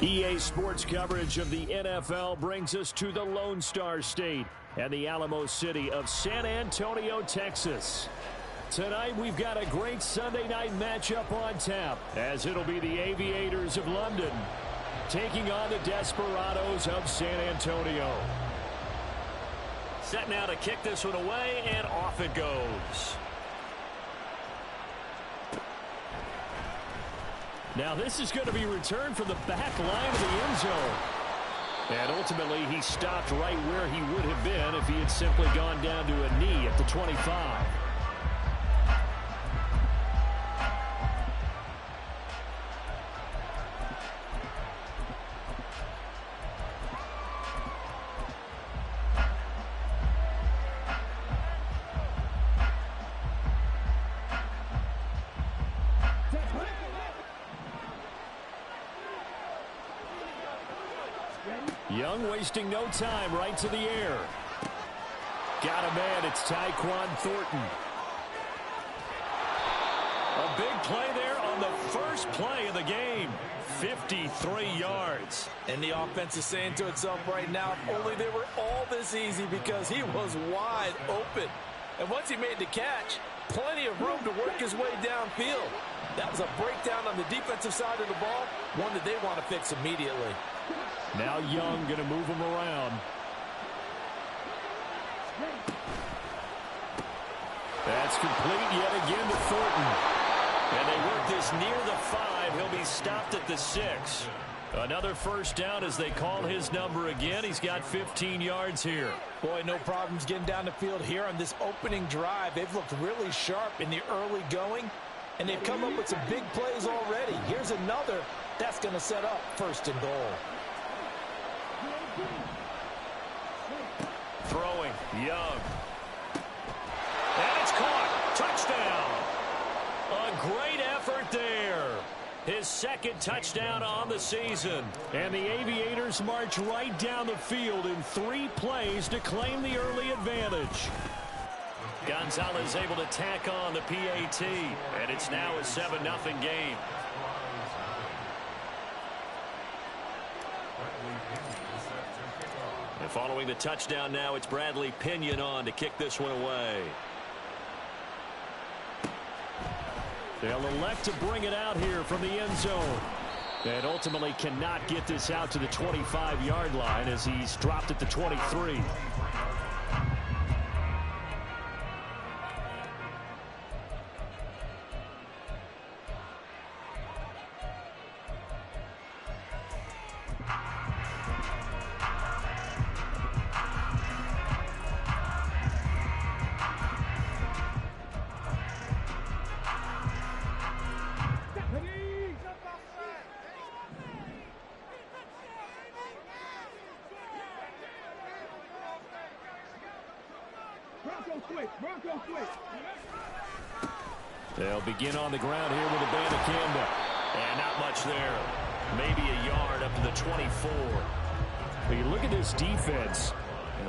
EA Sports coverage of the NFL brings us to the Lone Star State and the Alamo City of San Antonio, Texas. Tonight we've got a great Sunday night matchup on tap, as it'll be the Aviators of London taking on the Desperados of San Antonio. Set now to kick this one away, and off it goes. Now this is going to be returned from the back line of the end zone. And ultimately he stopped right where he would have been if he had simply gone down to a knee at the 25. Young wasting no time, right to the air. Got a man, it's Tyquan Thornton. A big play there on the first play of the game. 53 yards. And the offense is saying to itself right now, if only they were all this easy, because he was wide open. And once he made the catch, plenty of room to work his way downfield. That was a breakdown on the defensive side of the ball, one that they want to fix immediately. Now Young going to move him around. That's complete yet again to Thornton. And they work this near the 5. He'll be stopped at the 6. Another first down as they call his number again. He's got 15 yards here. Boy, no problems getting down the field here on this opening drive. They've looked really sharp in the early going, and they've come up with some big plays already. Here's another that's going to set up 1st and goal. Throwing, Young. And it's caught. Touchdown. A great effort there. His 2nd touchdown on the season. And the Aviators march right down the field in 3 plays to claim the early advantage. Gonzalez able to tack on the PAT. And it's now a 7-0 game. And following the touchdown now, it's Bradley Pinion on to kick this one away. They'll elect to bring it out here from the end zone. And ultimately cannot get this out to the 25-yard line as he's dropped at the 23. They'll begin on the ground here with a band of Canada. And not much there. Maybe a yard up to the 24. When you look at this defense,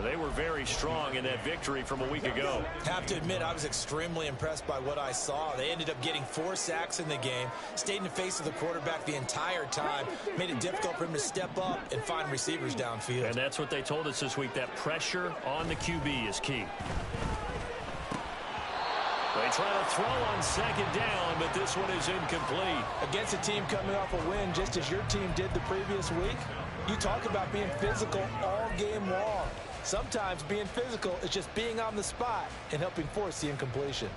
they were very strong in that victory from a week ago. Have to admit, I was extremely impressed by what I saw. They ended up getting 4 sacks in the game, stayed in the face of the quarterback the entire time, made it difficult for him to step up and find receivers downfield. And that's what they told us this week, that pressure on the QB is key. They try to throw on 2nd down, but this one is incomplete. Against a team coming off a win, just as your team did the previous week, you talk about being physical all game long. Sometimes being physical is just being on the spot and helping force the incompletion.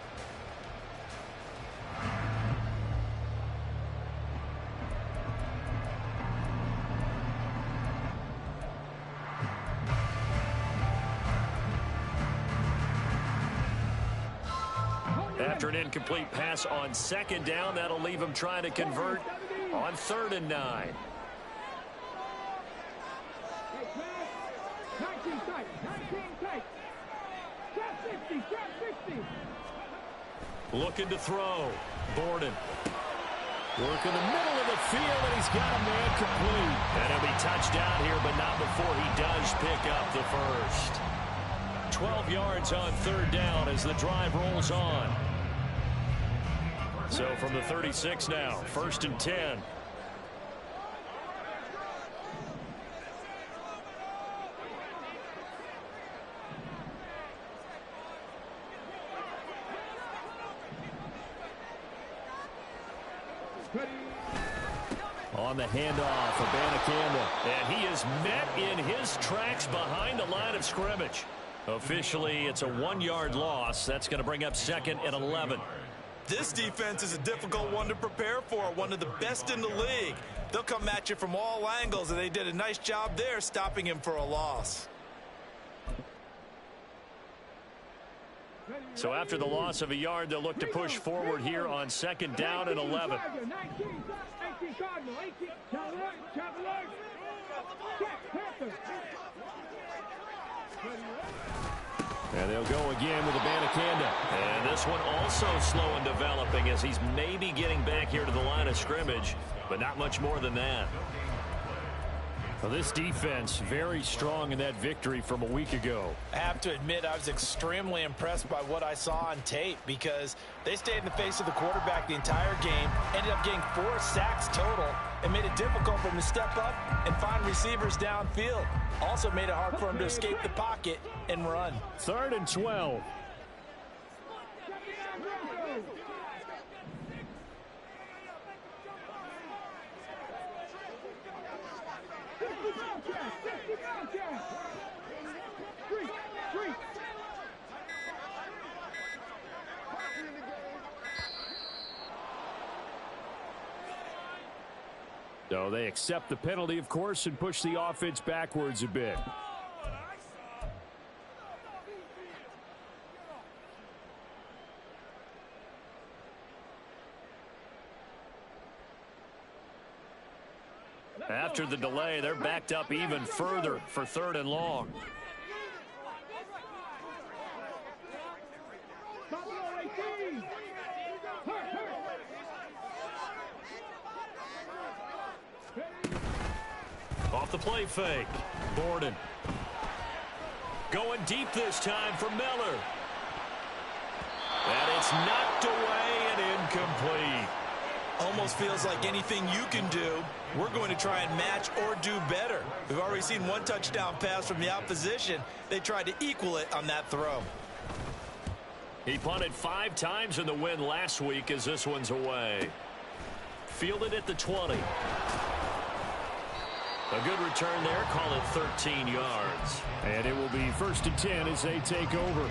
After an incomplete pass on 2nd down, that'll leave him trying to convert on 3rd and 9. Looking to throw. Borden. Work in the middle of the field, and he's got a man complete. And he'll be touched down here, but not before he does pick up the first. 12 yards on 3rd down as the drive rolls on. So from the 36 now, 1st and 10. on the handoff for Banacanda. And he is met in his tracks behind the line of scrimmage. Officially, it's a 1-yard loss. That's going to bring up 2nd and 11. This defense is a difficult one to prepare for, one of the best in the league. They'll come at you from all angles, and they did a nice job there stopping him for a loss. So after the loss of a yard, they'll look to push forward here on 2nd down and 11. And they'll go again with the Banacanda. And this one also slow in developing as he's maybe getting back here to the line of scrimmage, but not much more than that. Well, this defense very strong in that victory from a week ago. I have to admit I was extremely impressed by what I saw on tape because they stayed in the face of the quarterback the entire game, ended up getting 4 sacks total, and made it difficult for him to step up and find receivers downfield. Also made it hard for him to escape the pocket and run. 3rd and 12. So they accept the penalty, of course, and push the offense backwards a bit. After the delay, they're backed up even further for 3rd and long. Off the play fake. Borden. Going deep this time for Miller. And it's knocked away and incomplete. Almost feels like anything you can do, we're going to try and match or do better. We've already seen 1 touchdown pass from the opposition. They tried to equal it on that throw. He punted 5 times in the win last week as this one's away. Fielded at the 20. A good return there. Call it 13 yards. And it will be 1st and 10 as they take over.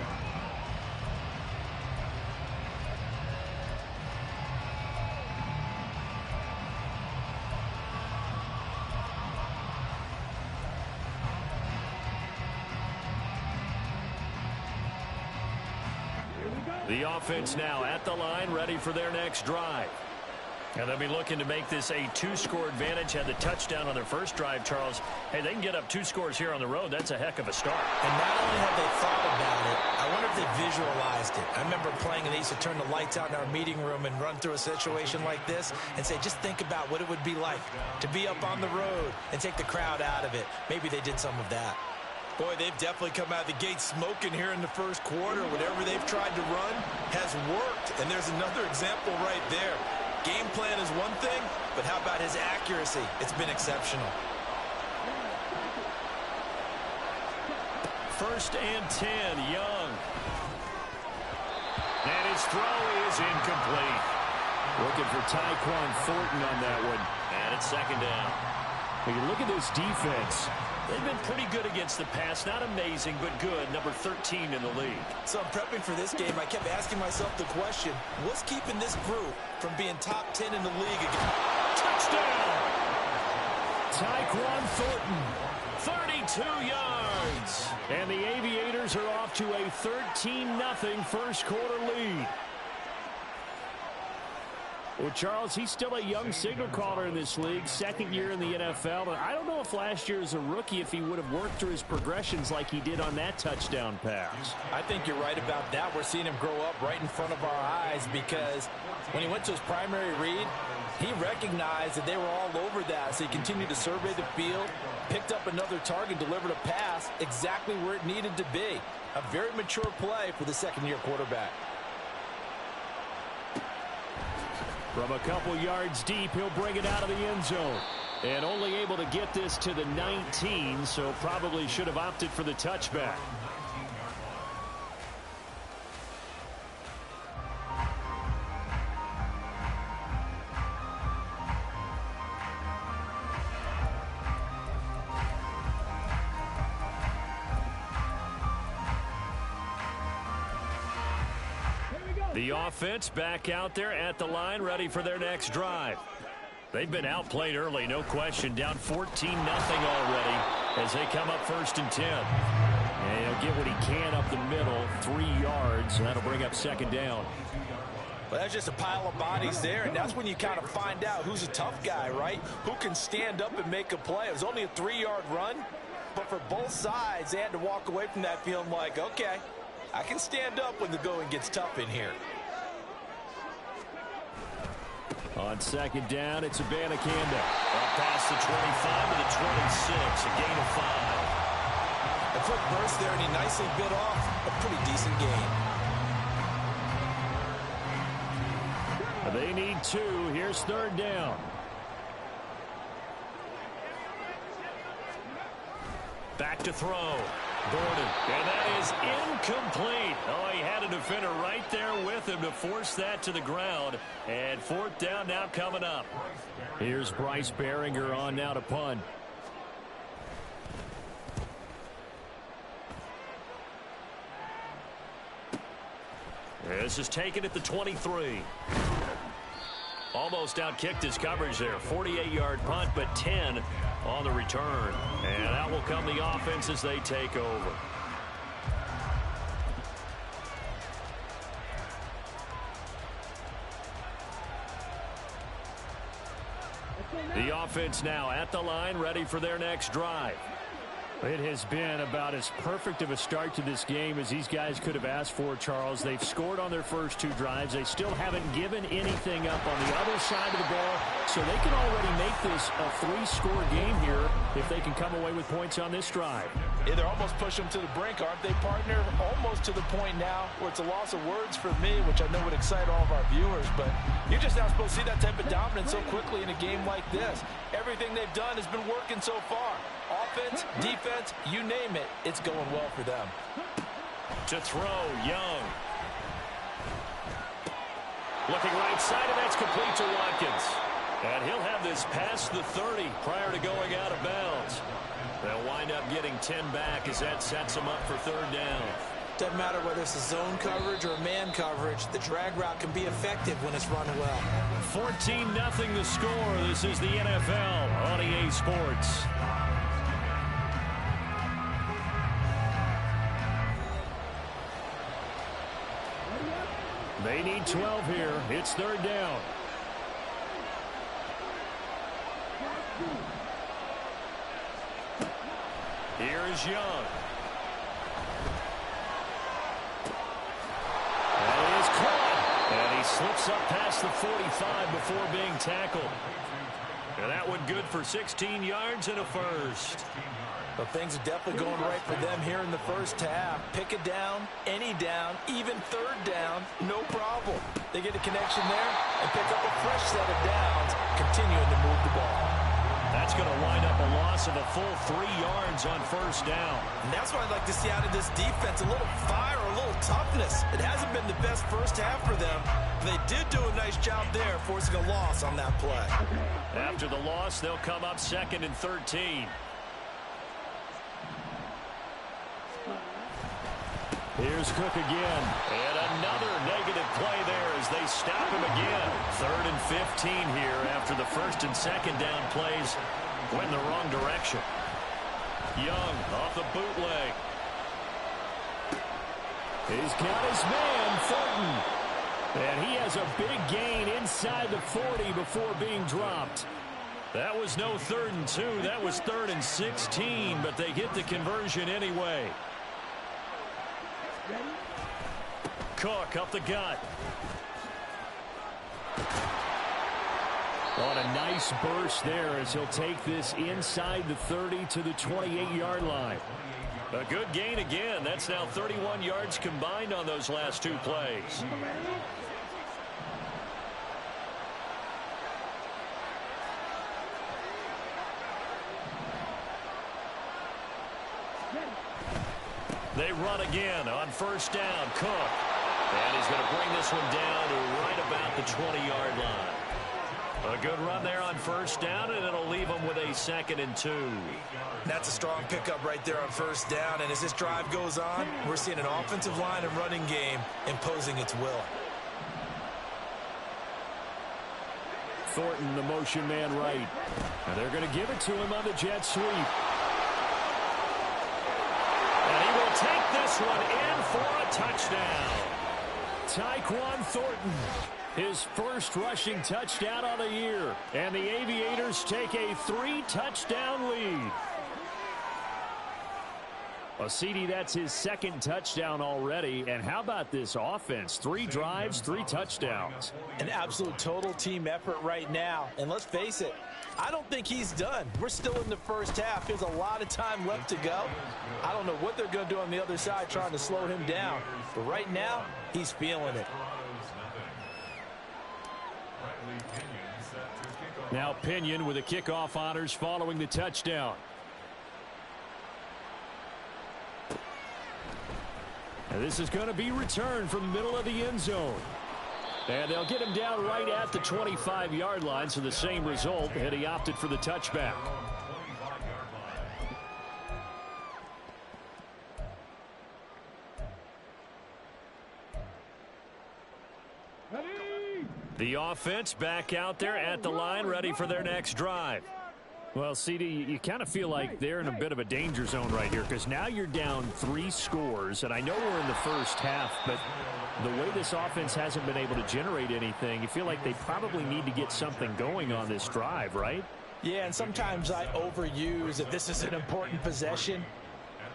The offense now at the line, ready for their next drive. And they'll be looking to make this a 2-score advantage. Had the touchdown on their first drive, Charles. Hey, they can get up 2 scores here on the road. That's a heck of a start. And not only have they thought about it, I wonder if they visualized it. I remember playing and they used to turn the lights out in our meeting room and run through a situation like this and say, just think about what it would be like to be up on the road and take the crowd out of it. Maybe they did some of that. Boy, they've definitely come out of the gate smoking here in the first quarter. Whatever they've tried to run has worked. And there's another example right there. Game plan is one thing, but how about his accuracy? It's been exceptional. 1st and 10, Young. And his throw is incomplete. Looking for Tyquan Thornton on that one. And it's 2nd down. When you look at this defense, they've been pretty good against the pass. Not amazing, but good. Number 13 in the league. So I'm prepping for this game. I kept asking myself the question, what's keeping this group from being top 10 in the league again? Touchdown! Tyquan Thornton, 32 yards. And the Aviators are off to a 13-0 first quarter lead. Well, Charles, he's still a young signal caller in this league, 2nd year in the NFL. And I don't know if last year as a rookie, if he would have worked through his progressions like he did on that touchdown pass. I think you're right about that. We're seeing him grow up right in front of our eyes because when he went to his primary read, he recognized that they were all over that. So he continued to survey the field, picked up another target, delivered a pass exactly where it needed to be. A very mature play for the 2nd-year quarterback. From a couple yards deep, he'll bring it out of the end zone. And only able to get this to the 19, so probably should have opted for the touchback. The offense back out there at the line, ready for their next drive. They've been outplayed early, no question. Down 14-0 already as they come up 1st and 10. And he'll get what he can up the middle, 3 yards, and that'll bring up 2nd down. Well, that's just a pile of bodies there, and that's when you kind of find out who's a tough guy, right? Who can stand up and make a play. It was only a 3-yard run, but for both sides, they had to walk away from that feeling like, okay, I can stand up when the going gets tough in here. On 2nd down, it's Abanikanda. Up past the 25 to the 26, a gain of 5. A quick burst there, and he nicely bit off a pretty decent gain. They need 2. Here's 3rd down. Back to throw. Gordon. And that is incomplete. Oh, he had a defender right there with him to force that to the ground. And 4th down now coming up. Here's Bryce Behringer on now to punt. This is taken at the 23. Almost outkicked his coverage there. 48-yard punt, but 10 on the return. And that will come the offense as they take over. The offense now at the line, ready for their next drive. It has been about as perfect of a start to this game as these guys could have asked for, Charles. They've scored on their first 2 drives. They still haven't given anything up on the other side of the ball, so they can already make this a 3-score game here if they can come away with points on this drive. Yeah, they're almost pushing them to the brink, aren't they, partner? Almost to the point now where it's a loss of words for me, which I know would excite all of our viewers, but you're just not supposed to see that type of dominance so quickly in a game like this. Everything they've done has been working so far. Offense, defense, you name it, it's going well for them. To throw, Young. Looking right side, and that's complete to Watkins. And he'll have this past the 30 prior to going out of bounds. They'll wind up getting 10 back as that sets them up for 3rd down. Doesn't matter whether it's a zone coverage or man coverage, the drag route can be effective when it's run well. 14-0 the score. This is the NFL on EA Sports. They need 12 here. It's 3rd down. Here's Young. That is caught. And he slips up past the 45 before being tackled. And that one good for 16 yards and a first. Well, things are definitely going right for them here in the first half. Pick a down, any down, even 3rd down, no problem. They get a connection there and pick up a fresh set of downs, continuing to move the ball. That's going to wind up a loss of a full 3 yards on 1st down. And that's what I'd like to see out of this defense, a little fire, a little toughness. It hasn't been the best first half for them. They did do a nice job there, forcing a loss on that play. After the loss, they'll come up 2nd and 13. Here's Cook again. And another negative play there as they stop him again. 3rd and 15 here after the 1st and 2nd down plays went in the wrong direction. Young off the bootleg. He's got his man, Fulton. And he has a big gain inside the 40 before being dropped. That was no 3rd and 2. That was 3rd and 16, but they get the conversion anyway. Cook up the gut. On a nice burst there as he'll take this inside the 30 to the 28-yard line. A good gain again. That's now 31 yards combined on those last 2 plays. They run again on 1st down. Cook. And he's going to bring this one down to right about the 20-yard line. A good run there on 1st down, and it'll leave them with a 2nd and 2. That's a strong pickup right there on 1st down. And as this drive goes on, we're seeing an offensive line and running game imposing its will. Thornton, the motion man right. And they're going to give it to him on the jet sweep. And he will take this one in for a touchdown. Tyquan Thornton, his first rushing touchdown on the year. And the Aviators take a 3-touchdown lead. Well, CD, that's his second touchdown already. And how about this offense? 3 drives, 3 touchdowns. An absolute total team effort right now. And let's face it, I don't think he's done. We're still in the first half. There's a lot of time left to go. I don't know what they're going to do on the other side trying to slow him down. But right now, he's feeling it. Now Pinion with the kickoff honors following the touchdown. And this is going to be returned from the middle of the end zone. And they'll get him down right at the 25-yard line, so the same result, and he opted for the touchback. The offense back out there at the line, ready for their next drive. Well, CD, you kind of feel like they're in a bit of a danger zone right here because now you're down 3 scores, and I know we're in the first half, but the way this offense hasn't been able to generate anything, you feel like they probably need to get something going on this drive, right? Yeah, and sometimes I overuse that this is an important possession.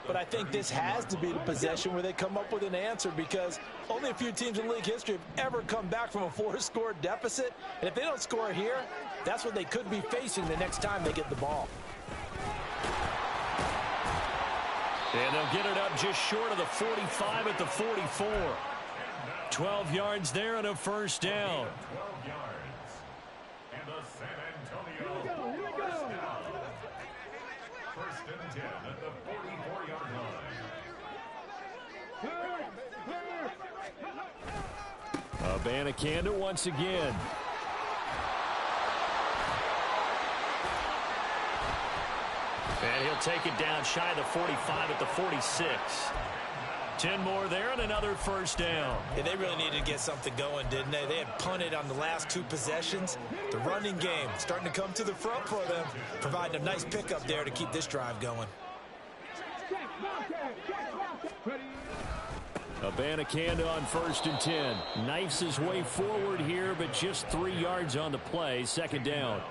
But I think this has to be the possession where they come up with an answer because only a few teams in league history have ever come back from a 4-score deficit. And if they don't score here, that's what they could be facing the next time they get the ball. And they'll get it up just short of the 45 at the 44. 12 yards there and a first down. Abanikanda once again. And he'll take it down shy of the 45 at the 46. 10 more there and another first down. Yeah, they really needed to get something going, didn't they? They had punted on the last 2 possessions. The running game starting to come to the front for them, providing a nice pickup there to keep this drive going. Abanikanda on 1st and 10. Knifes his way forward here, but just 3 yards on the play. Second down.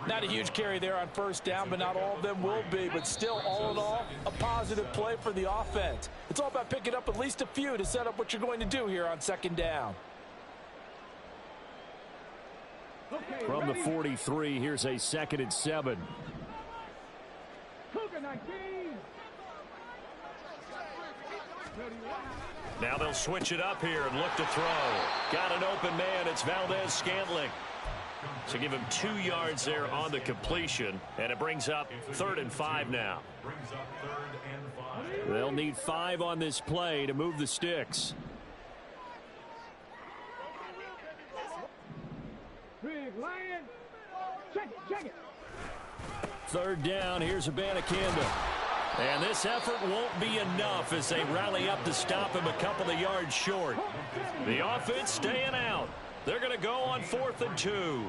Not a huge carry there on first down, but not all of them will be. But still, all in all, a positive play for the offense. It's all about picking up at least a few to set up what you're going to do here on second down. From the 43, here's a 2nd and 7. Now they'll switch it up here and look to throw. Got an open man. It's Valdez-Scantling. So give him 2 yards there on the completion, and it brings up 3rd and 5 now. They'll need 5 on this play to move the sticks. Check it. 3rd down. Here's Abanikanda. And this effort won't be enough as they rally up to stop him a couple of yards short. The offense staying out. They're going to go on 4th and 2.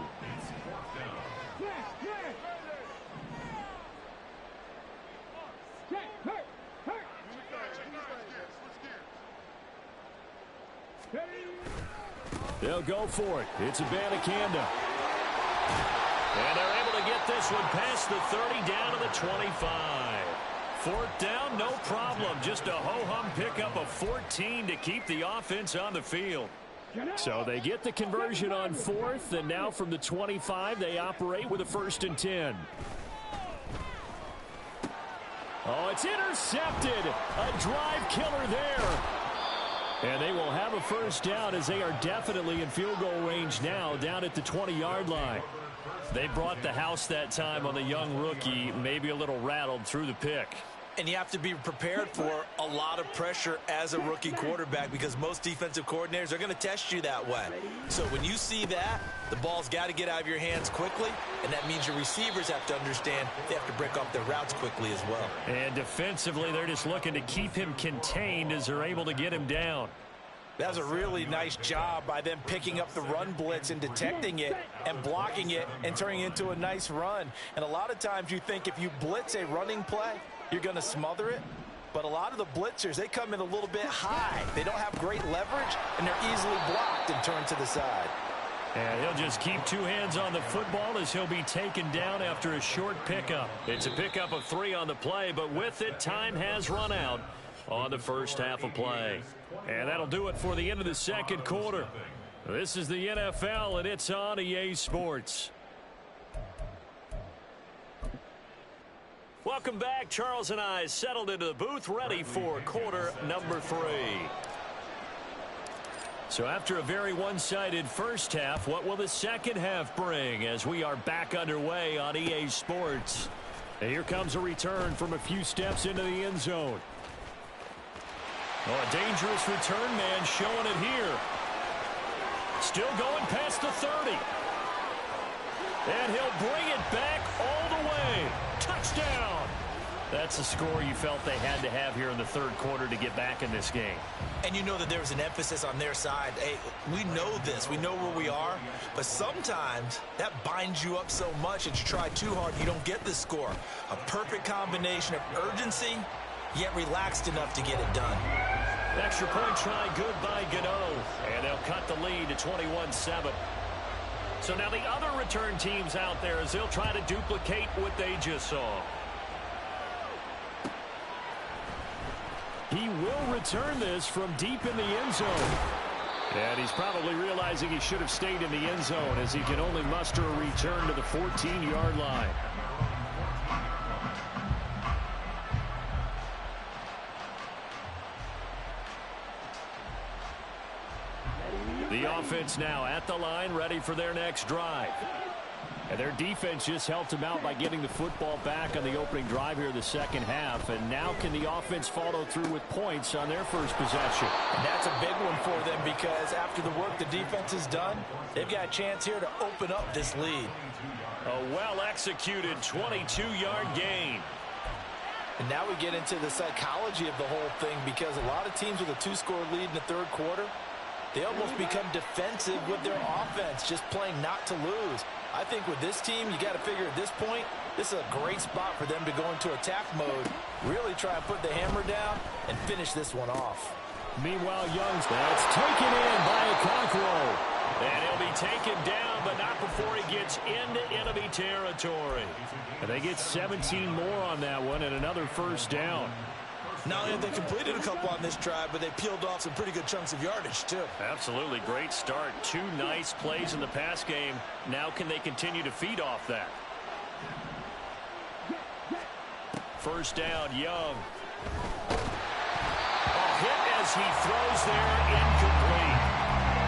They'll go for it. It's Abanikanda. And they're able to get this one past the 30 down to the 25. 4th down, no problem. Just a ho-hum pickup of 14 to keep the offense on the field. So they get the conversion on 4th, and now from the 25, they operate with a 1st and 10. Oh, it's intercepted. A drive killer there. And they will have a first down as they are definitely in field goal range now, down at the 20-yard line. They brought the house that time on the young rookie, maybe a little rattled through the pick. And you have to be prepared for a lot of pressure as a rookie quarterback because most defensive coordinators are going to test you that way. So when you see that, the ball's got to get out of your hands quickly, and that means your receivers have to understand they have to break off their routes quickly as well. And defensively, they're just looking to keep him contained as they're able to get him down. That was a really nice job by them picking up the run blitz and detecting it and blocking it and turning it into a nice run. And a lot of times you think if you blitz a running play, you're going to smother it. But a lot of the blitzers, they come in a little bit high. They don't have great leverage, and they're easily blocked and turned to the side. And he'll just keep two hands on the football as he'll be taken down after a short pickup. It's a pickup of 3 on the play, but with it, time has run out on the first half of play. And that'll do it for the end of the second quarter. This is the NFL, and it's on EA Sports. Welcome back. Charles and I settled into the booth, ready for quarter number 3. So after a very one-sided first half, what will the second half bring as we are back underway on EA Sports? And here comes a return from a few steps into the end zone. Oh, a dangerous return man showing it here. Still going past the 30. And he'll bring it back all the way. Touchdown. That's the score you felt they had to have here in the third quarter to get back in this game. And you know that there's an emphasis on their side. Hey, we know this. We know where we are. But sometimes that binds you up so much that you try too hard, you don't get the score. A perfect combination of urgency, yet relaxed enough to get it done. Extra point try good by Gano. And they'll cut the lead to 21-7. So now the other return teams out there as they'll try to duplicate what they just saw. He will return this from deep in the end zone. And he's probably realizing he should have stayed in the end zone as he can only muster a return to the 14-yard line. The offense now at the line, ready for their next drive. And their defense just helped them out by getting the football back on the opening drive here in the second half. And now can the offense follow through with points on their first possession? And that's a big one for them because after the work the defense has done, they've got a chance here to open up this lead. A well-executed 22-yard gain. And now we get into the psychology of the whole thing because a lot of teams with a 2-score lead in the third quarter, they almost become defensive with their offense, just playing not to lose. I think with this team, you got to figure at this point, this is a great spot for them to go into attack mode, really try and put the hammer down and finish this one off. Meanwhile, Young's that's taken in by a Conqueror. And he'll be taken down, but not before he gets into enemy territory. And they get 17 more on that one and another first down. Not only have they completed a couple on this drive, but they peeled off some pretty good chunks of yardage, too. Absolutely. Great start. 2 nice plays in the pass game. Now can they continue to feed off that? First down, Young. A hit as he throws there, incomplete.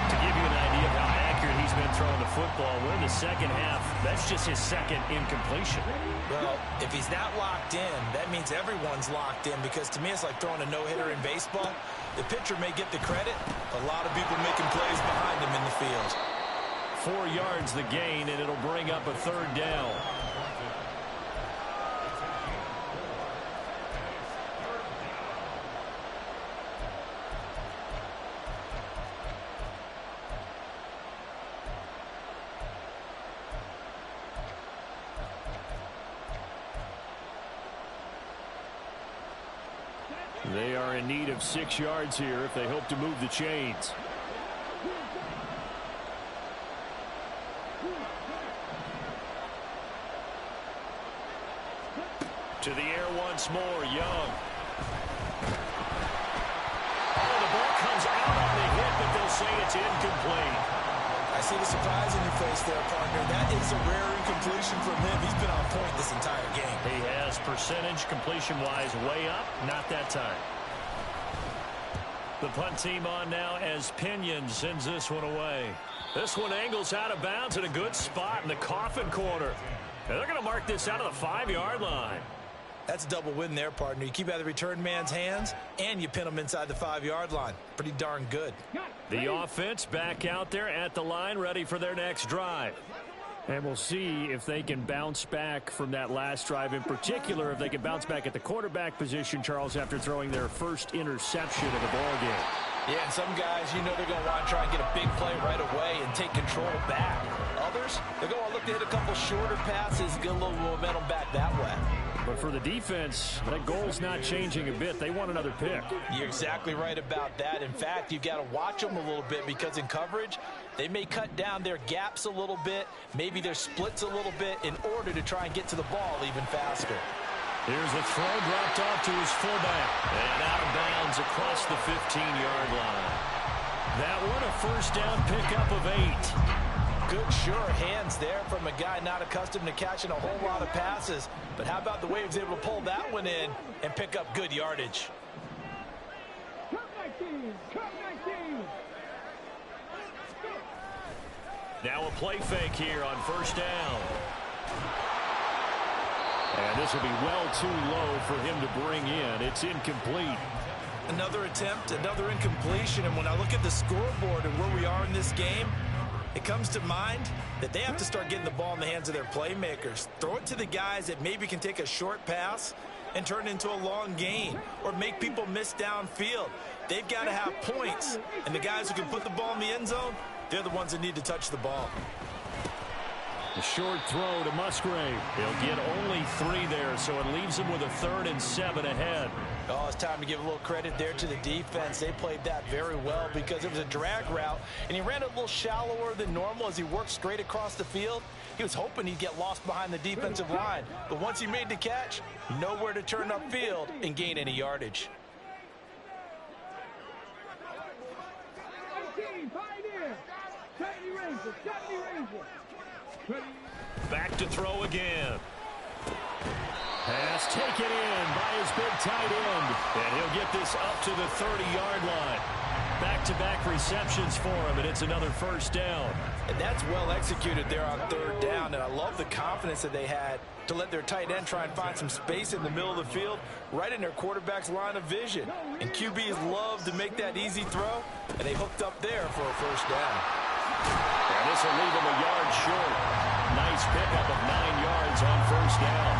To give you an idea of how accurate he's been throwing the football, we're in the second half. That's just his second incompletion. Well, if he's not locked in, that means everyone's locked in because to me it's like throwing a no-hitter in baseball. The pitcher may get the credit, a lot of people making plays behind him in the field. 4 yards the gain, and it'll bring up a third down. They are in need of 6 yards here if they hope to move the chains. To the air once more, Young. Oh, the ball comes out on the hit, but they'll say it's incomplete. I see the surprise in your face there, partner. That is a rare incompletion from him. He's been on point this entire game. He has percentage completion-wise way up, not that time. The punt team on now as Pinion sends this one away. This one angles out of bounds in a good spot in the coffin corner. And they're going to mark this out of the 5-yard line. That's a double win there, partner. You keep out of the return man's hands, and you pin him inside the 5-yard line. Pretty darn good. The offense back out there at the line, ready for their next drive. And we'll see if they can bounce back from that last drive. In particular, if they can bounce back at the quarterback position, Charles, after throwing their first interception of the ball game. Yeah, and some guys, you know they're going to want to try and get a big play right away and take control back. Others, they're going to look to hit a couple shorter passes, get a little momentum back that way. But for the defense, that goal's not changing a bit. They want another pick. You're exactly right about that. In fact, you've got to watch them a little bit because in coverage, they may cut down their gaps a little bit, maybe their splits a little bit in order to try and get to the ball even faster. Here's the throw dropped off to his fullback. And out of bounds across the 15-yard line. That one a first down pickup of 8. Good, sure hands there from a guy not accustomed to catching a whole lot of passes. But how about the way he was able to pull that one in and pick up good yardage? Now a play fake here on first down. And this will be well too low for him to bring in. It's incomplete. Another attempt, another incompletion. And when I look at the scoreboard and where we are in this game, it comes to mind that they have to start getting the ball in the hands of their playmakers. Throw it to the guys that maybe can take a short pass and turn it into a long gain or make people miss downfield. They've got to have points. And the guys who can put the ball in the end zone, they're the ones that need to touch the ball. A short throw to Musgrave. He'll get only 3 there, so it leaves him with a 3rd and 7 ahead. Oh, it's time to give a little credit there to the defense. They played that very well because it was a drag route, and he ran it a little shallower than normal as he worked straight across the field. He was hoping he'd get lost behind the defensive line, but once he made the catch, nowhere to turn upfield and gain any yardage. Back to throw again. Pass taken in by his big tight end. And he'll get this up to the 30-yard line. Back-to-back receptions for him, and it's another first down. And that's well executed there on 3rd down, and I love the confidence that they had to let their tight end try and find some space in the middle of the field, right in their quarterback's line of vision. And QBs love to make that easy throw, and they hooked up there for a first down. And this will leave him a yard short. Nice pickup of 9 yards on first down.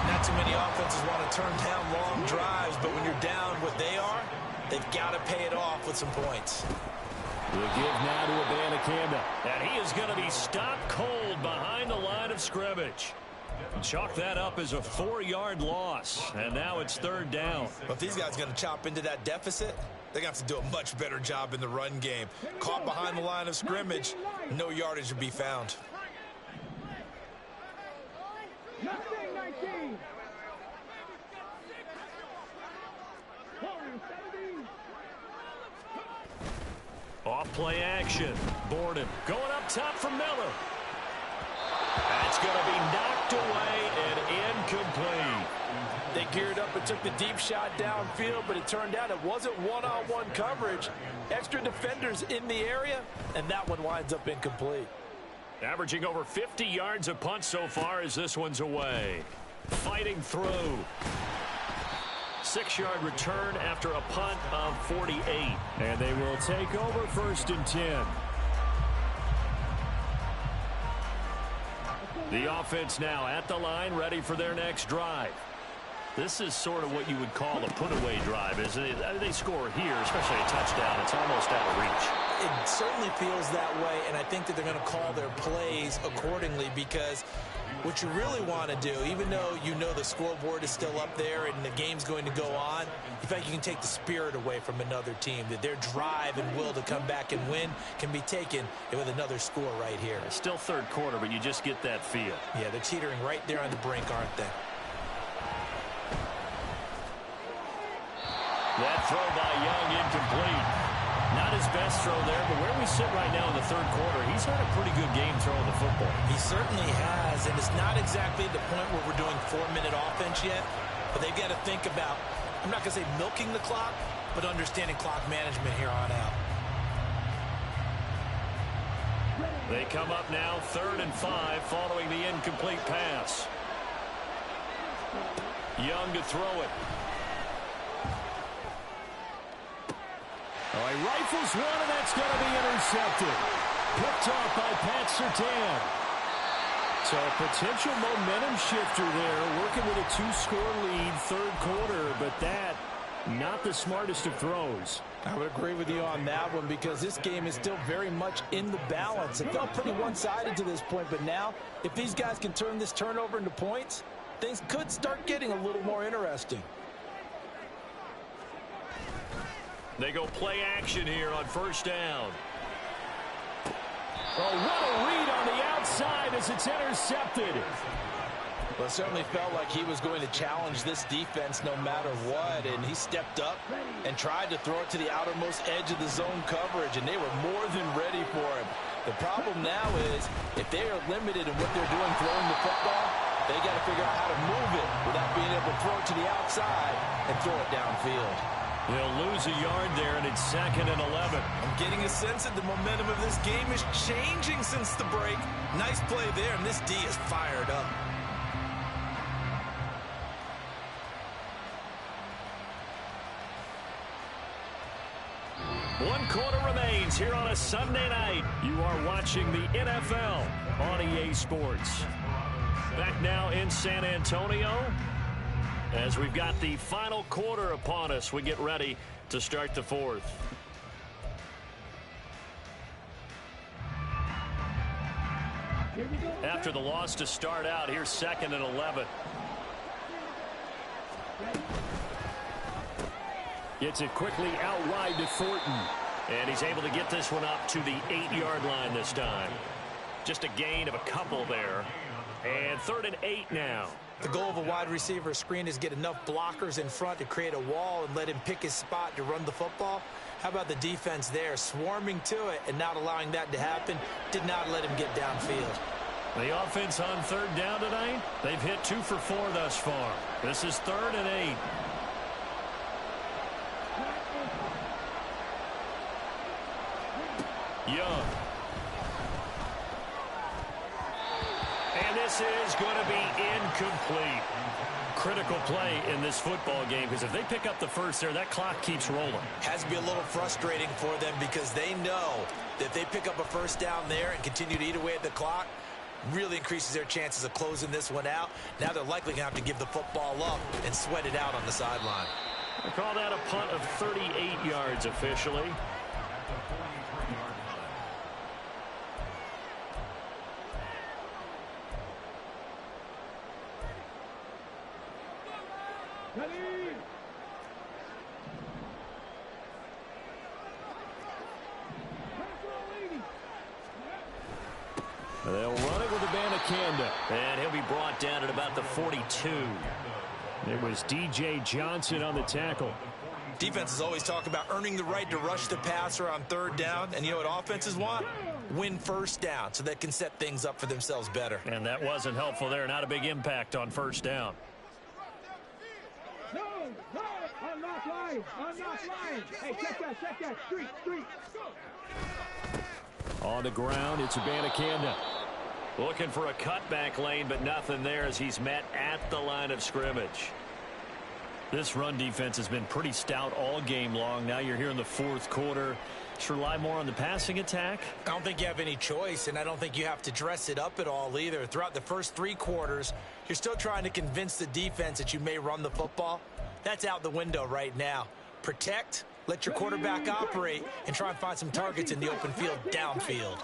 Not too many offenses want to turn down long drives, but when you're down what they are, they've got to pay it off with some points. We'll give now to Abanikanda. And he is going to be stopped cold behind the line of scrimmage. Chalk that up as a 4-yard loss. And now it's 3rd down. But if these guys are going to chop into that deficit, they're going to have to do a much better job in the run game. Caught behind the line of scrimmage, no yardage to be found. Off play action. Borden going up top for Miller. That's going to be knocked away and incomplete. They geared up and took the deep shot downfield, but it turned out it wasn't one-on-one coverage. Extra defenders in the area, and that one winds up incomplete. Averaging over 50 yards a punt so far as this one's away. Fighting through. 6-yard return after a punt of 48. And they will take over 1st and 10. The offense now at the line, ready for their next drive. This is sort of what you would call a put-away drive, isn't it? They score here, especially a touchdown. It's almost out of reach. It certainly feels that way, and I think that they're going to call their plays accordingly because what you really want to do, even though you know the scoreboard is still up there and the game's going to go on, in fact, you can take the spirit away from another team, that their drive and will to come back and win can be taken with another score right here. It's still 3rd quarter, but you just get that feel. Yeah, they're teetering right there on the brink, aren't they? That throw by Young incomplete. Not his best throw there, but where we sit right now in the 3rd quarter, he's had a pretty good game throwing the football. He certainly has, and it's not exactly the point where we're doing 4-minute offense yet, but they've got to think about, I'm not going to say milking the clock, but understanding clock management here on out. They come up now 3rd and 5 following the incomplete pass. Young to throw it. Oh, he rifles one, and that's going to be intercepted. Picked off by Pat Surtain. So a potential momentum shifter there, working with a 2-score lead, 3rd quarter, but that, not the smartest of throws. I would agree with you on that one because this game is still very much in the balance. It felt pretty one-sided to this point, but now if these guys can turn this turnover into points, things could start getting a little more interesting. They go play action here on first down. Oh, what a read on the outside as it's intercepted. Well, it certainly felt like he was going to challenge this defense no matter what, and he stepped up and tried to throw it to the outermost edge of the zone coverage, and they were more than ready for him. The problem now is if they are limited in what they're doing throwing the football, they got to figure out how to move it without being able to throw it to the outside and throw it downfield. They'll lose a yard there, and it's 2nd and 11. I'm getting a sense that the momentum of this game is changing since the break. Nice play there, and this D is fired up. One quarter remains here on a Sunday night. You are watching the NFL on EA Sports. Back now in San Antonio as we've got the final quarter upon us. We get ready to start the fourth. After the loss to start out, here's 2nd and 11. Gets it quickly out wide to Thornton. And he's able to get this one up to the 8-yard line this time. Just a gain of a couple there. And 3rd and 8 now. The goal of a wide receiver screen is get enough blockers in front to create a wall and let him pick his spot to run the football. How about the defense there, swarming to it and not allowing that to happen? Did not let him get downfield. The offense on 3rd down tonight, they've hit 2 for 4 thus far. This is 3rd and 8. Young. And this is going to be incomplete. Critical play in this football game because if they pick up the first there, that clock keeps rolling. Has to be a little frustrating for them because they know that if they pick up a first down there and continue to eat away at the clock, really increases their chances of closing this one out. Now they're likely going to have to give the football up and sweat it out on the sideline. They call that a punt of 38 yards officially. They'll run it with Abanikanda. And he'll be brought down at about the 42. It was DJ Johnson on the tackle. Defenses always talk about earning the right to rush the passer on 3rd down. And you know what offenses want? Win first down so they can set things up for themselves better. And that wasn't helpful there. Not a big impact on first down. No, I'm not lying. Hey, check that. Street. On the ground, it's Abanikanda. Looking for a cutback lane, but nothing there as he's met at the line of scrimmage. This run defense has been pretty stout all game long. Now you're here in the 4th quarter. Just rely more on the passing attack. I don't think you have any choice, and I don't think you have to dress it up at all either. Throughout the first 3 quarters, you're still trying to convince the defense that you may run the football. That's out the window right now. Protect, let your quarterback operate, and try and find some targets in the open field downfield.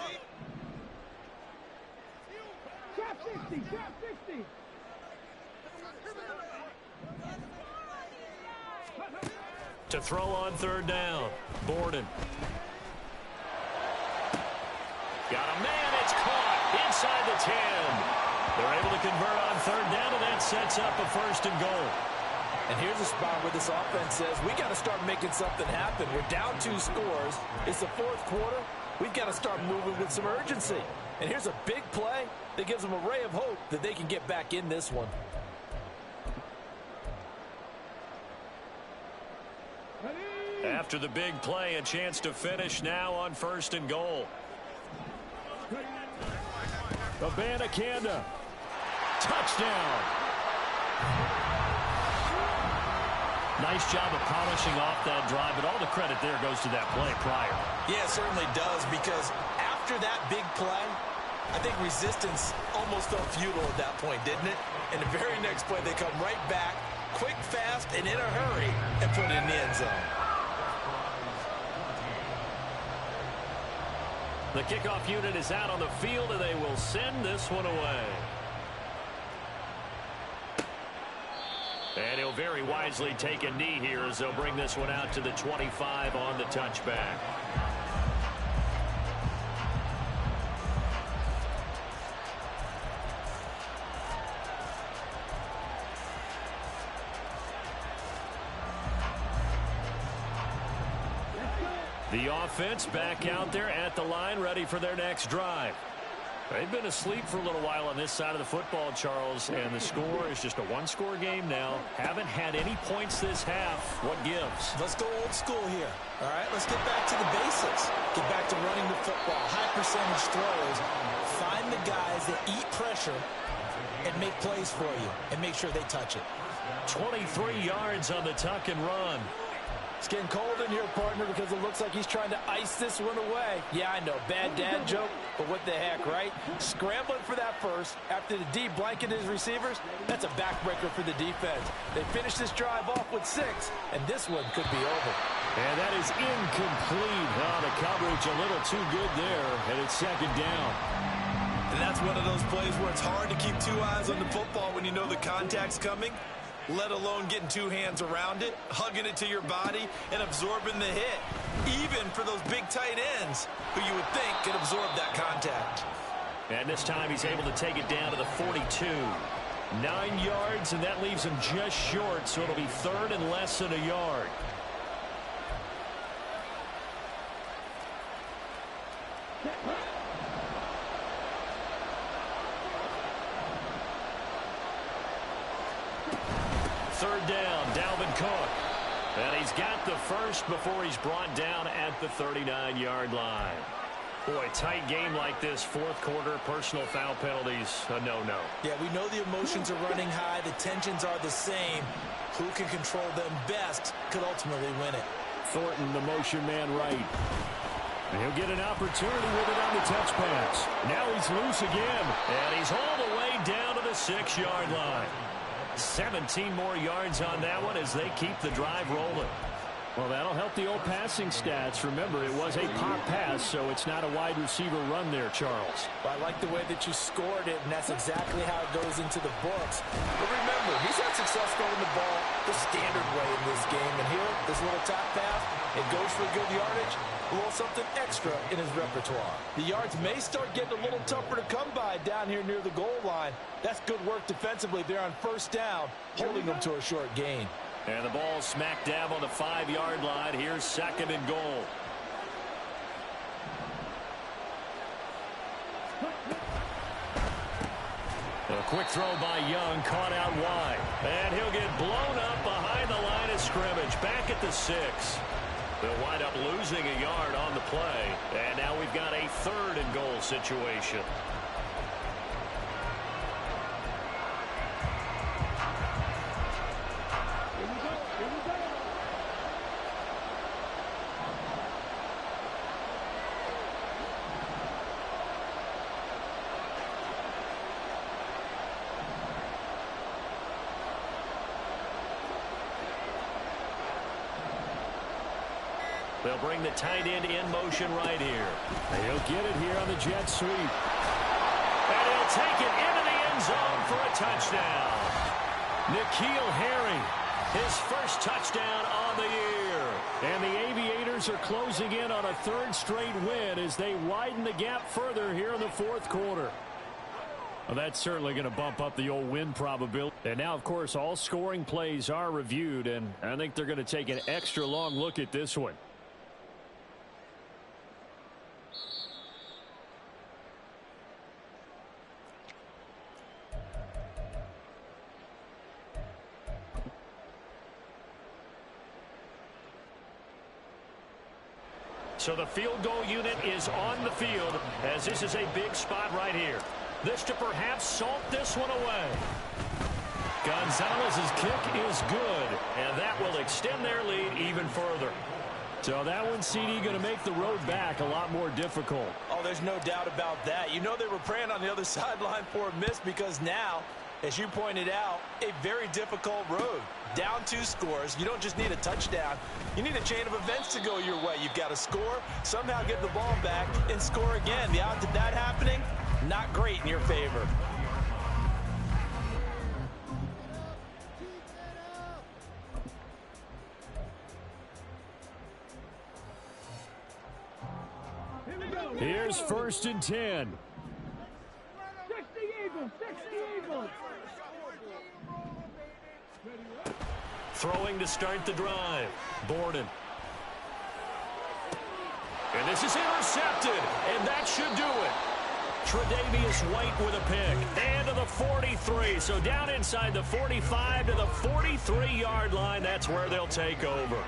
Trap 60. To throw on 3rd down, Borden. Got a man, it's caught inside the 10. They're able to convert on 3rd down, and that sets up a 1st and goal. And here's a spot where this offense says, we got to start making something happen. We're down 2 scores. It's the 4th quarter. We've got to start moving with some urgency. And here's a big play that gives them a ray of hope that they can get back in this one. After the big play, a chance to finish now on 1st and goal. Abanikanda. Touchdown. Nice job of polishing off that drive, but all the credit there goes to that play prior. Yeah, it certainly does, because after that big play, I think resistance almost felt futile at that point, didn't it? And the very next play, they come right back, quick, fast, and in a hurry, and put it in the end zone. The kickoff unit is out on the field, and they will send this one away. And he'll very wisely take a knee here as they'll bring this one out to the 25 on the touchback. The offense back out there at the line, ready for their next drive. They've been asleep for a little while on this side of the football, Charles, and the score is just a one-score game now. Haven't had any points this half. What gives? Let's go old school here. All right, let's get back to the basics. Get back to running the football, high percentage throws. Find the guys that eat pressure and make plays for you and make sure they touch it. 23 yards on the tuck and run. It's getting cold in here, partner, because it looks like he's trying to ice this one away. Yeah, I know, bad dad joke, but what the heck, right? Scrambling for that first after the D blanketed his receivers, that's a backbreaker for the defense. They finish this drive off with 6, and this one could be over. And that is incomplete. Oh, the coverage a little too good there, and it's second down. And that's one of those plays where it's hard to keep 2 eyes on the football when you know the contact's coming, let alone getting 2 hands around it, hugging it to your body, and absorbing the hit, even for those big tight ends who you would think could absorb that contact. And this time he's able to take it down to the 42. 9 yards, and that leaves him just short, so it'll be third and less than a yard. Third down, Dalvin Cook. And he's got the first before he's brought down at the 39-yard line. Boy, tight game like this, fourth quarter, personal foul penalties, a no-no. Yeah, we know the emotions are running high. The tensions are the same. Who can control them best could ultimately win it. Thornton, the motion man right. And he'll get an opportunity with it on the touch pass. Now he's loose again. And he's all the way down to the 6-yard line. 17 more yards on that one as they keep the drive rolling. Well, that'll help the old passing stats. Remember, it was a pop pass, so it's not a wide receiver run there, Charles. Well, I like the way that you scored it, and that's exactly how it goes into the books. But remember, he's had success throwing the ball the standard way in this game. And here, this little top pass, it goes for good yardage, a little something extra in his repertoire. The yards may start getting a little tougher to come by down here near the goal line. That's good work defensively there on first down, holding them to a short gain. And the ball smack dab on the 5-yard line. Here's second and goal. A quick throw by Young, caught out wide. And he'll get blown up behind the line of scrimmage, back at the 6. They'll wind up losing a yard on the play. And now we've got a third and goal situation. They'll bring the tight end in motion right here. He'll get it here on the jet sweep. And he'll take it into the end zone for a touchdown. N'Keal Harry, his first touchdown on the year. And the Aviators are closing in on a third straight win as they widen the gap further here in the fourth quarter. Well, that's certainly going to bump up the old win probability. And now, of course, all scoring plays are reviewed, and I think they're going to take an extra long look at this one. So the field goal unit is on the field as this is a big spot right here. This to perhaps salt this one away. Gonzalez's kick is good, and that will extend their lead even further. So that one, CD, going to make the road back a lot more difficult. Oh, there's no doubt about that. You know they were praying on the other sideline for a miss because now, as you pointed out, a very difficult road. Down 2 scores. You don't just need a touchdown. You need a chain of events to go your way. You've got to score, somehow get the ball back, and score again. The odds of that happening, not great in your favor. Here's 1st and 10. 60 Eagles, 60 Eagles. Throwing to start the drive. Borden. And this is intercepted, and that should do it. Tre'Davious White with a pick. And to the 43. So down inside the 45 to the 43-yard line. That's where they'll take over.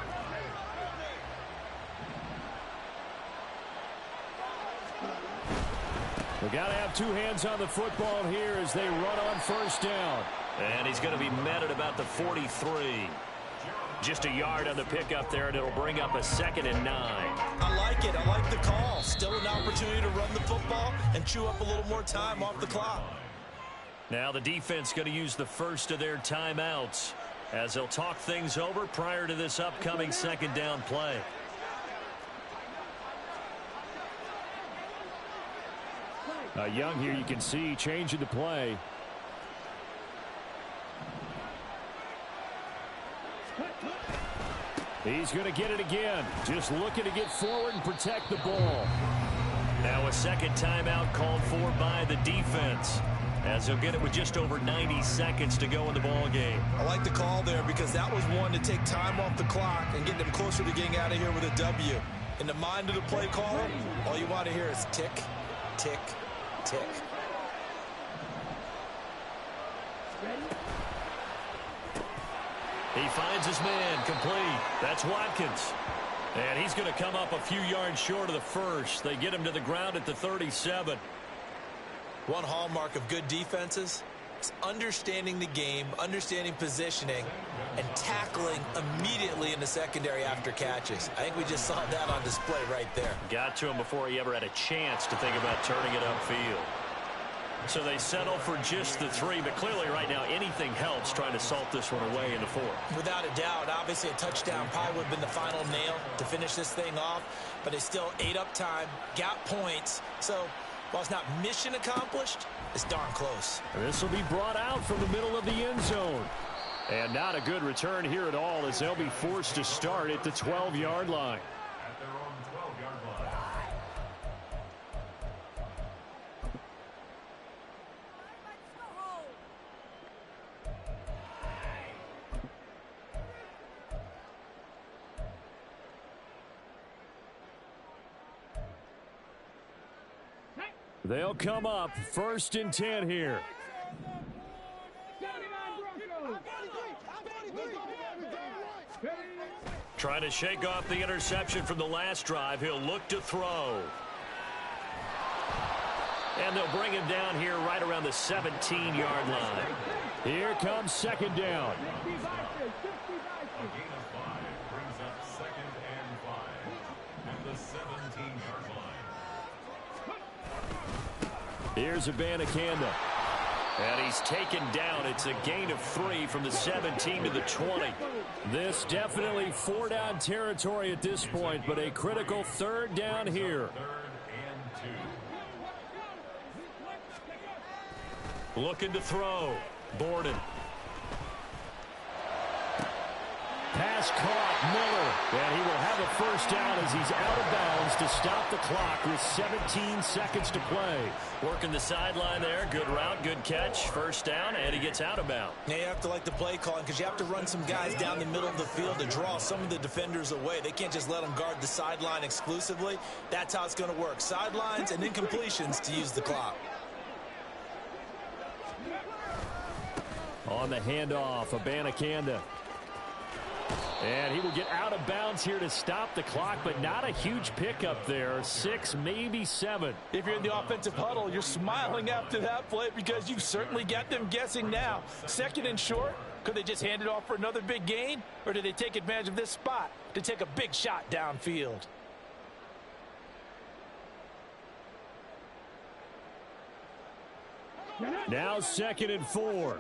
We got to have 2 hands on the football here as they run on 1st down. And he's going to be met at about the 43. Just a yard on the pickup there, and it'll bring up a 2nd and 9. I like it. I like the call. Still an opportunity to run the football and chew up a little more time off the clock. Now the defense going to use the first of their timeouts as they'll talk things over prior to this upcoming 2nd down play. Young here, you can see changing the play. He's going to get it again. Just looking to get forward and protect the ball. Now a 2nd timeout called for by the defense as they'll get it with just over 90 seconds to go in the ball game. I like the call there because that was one to take time off the clock and get them closer to getting out of here with a W. In the mind of the play caller, all you want to hear is tick, tick, tick. He finds his man complete. That's Watkins. And he's going to come up a few yards short of the first. They get him to the ground at the 37. One hallmark of good defenses is understanding the game, understanding positioning, and tackling immediately in the secondary after catches. I think we just saw that on display right there. Got to him before he ever had a chance to think about turning it upfield. So they settle for just the 3, but clearly right now anything helps trying to salt this one away in the 4th. Without a doubt, obviously a touchdown probably would have been the final nail to finish this thing off, but it's still ate up time, got points, so while it's not mission accomplished, it's darn close. This will be brought out from the middle of the end zone. And not a good return here at all as they'll be forced to start at the 12-yard line. They'll come up 1st and 10 here. Trying to shake off the interception from the last drive. He'll look to throw. And they'll bring him down here right around the 17-yard line. Here comes 2nd down. Here's Abanikanda. And he's taken down. It's a gain of 3 from the 17 to the 20. This definitely 4-down territory at this point, but a critical 3rd down here. Looking to throw. Borden. Pass caught, Miller, and he will have a 1st down as he's out of bounds to stop the clock with 17 seconds to play. Working the sideline there. Good route, good catch. 1st down, and he gets out of bounds. Now you have to like the play calling because you have to run some guys down the middle of the field to draw some of the defenders away. They can't just let them guard the sideline exclusively. That's how it's going to work. Sidelines and incompletions to use the clock. On the handoff, Abanikanda. And he will get out of bounds here to stop the clock, but not a huge pickup there. 6, maybe 7. If you're in the offensive huddle, you're smiling after that play because you certainly got them guessing now. 2nd and short, Could they just hand it off for another big gain? Or did they take advantage of this spot to take a big shot downfield? Now 2nd and 4.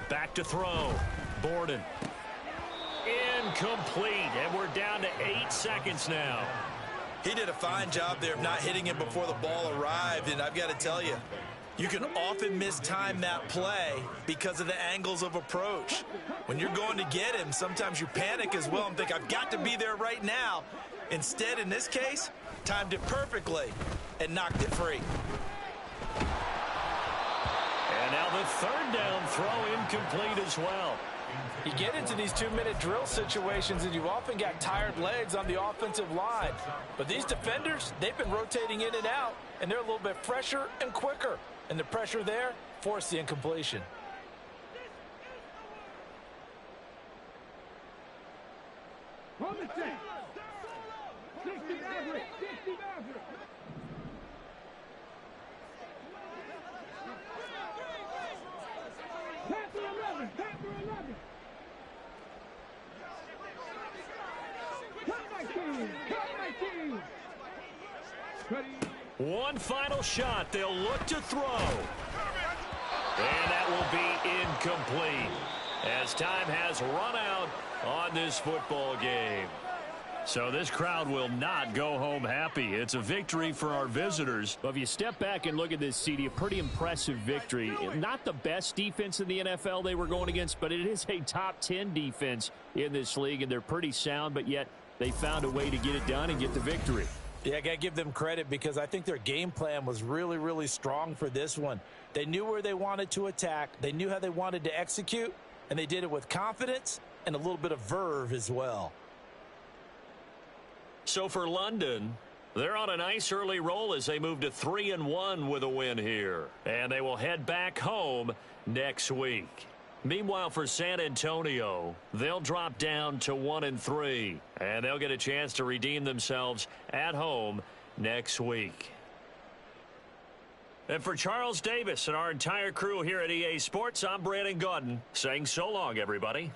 Back to throw. Borden. Incomplete. And we're down to 8 seconds now. He did a fine job there of not hitting him before the ball arrived, and I've got to tell you, you can often mistime that play because of the angles of approach. When you're going to get him, sometimes you panic as well and think, I've got to be there right now. Instead, in this case, timed it perfectly and knocked it free. And now the 3rd down throw incomplete as well. You get into these 2-minute drill situations and you've often got tired legs on the offensive line. But these defenders, they've been rotating in and out, and they're a little bit fresher and quicker. And the pressure there forced the incompletion. One final shot. They'll look to throw. And that will be incomplete as time has run out on this football game. So this crowd will not go home happy. It's a victory for our visitors. Well, if you step back and look at this, CD, a pretty impressive victory. Not the best defense in the NFL they were going against, but it is a top 10 defense in this league, and they're pretty sound, but yet they found a way to get it done and get the victory. Yeah, I got to give them credit because I think their game plan was really, really strong for this one. They knew where they wanted to attack. They knew how they wanted to execute, and they did it with confidence and a little bit of verve as well. So for London, they're on a nice early roll as they move to 3-1 with a win here. And they will head back home next week. Meanwhile, for San Antonio, they'll drop down to 1-3. And they'll get a chance to redeem themselves at home next week. And for Charles Davis and our entire crew here at EA Sports, I'm Brandon Gaudin saying so long, everybody.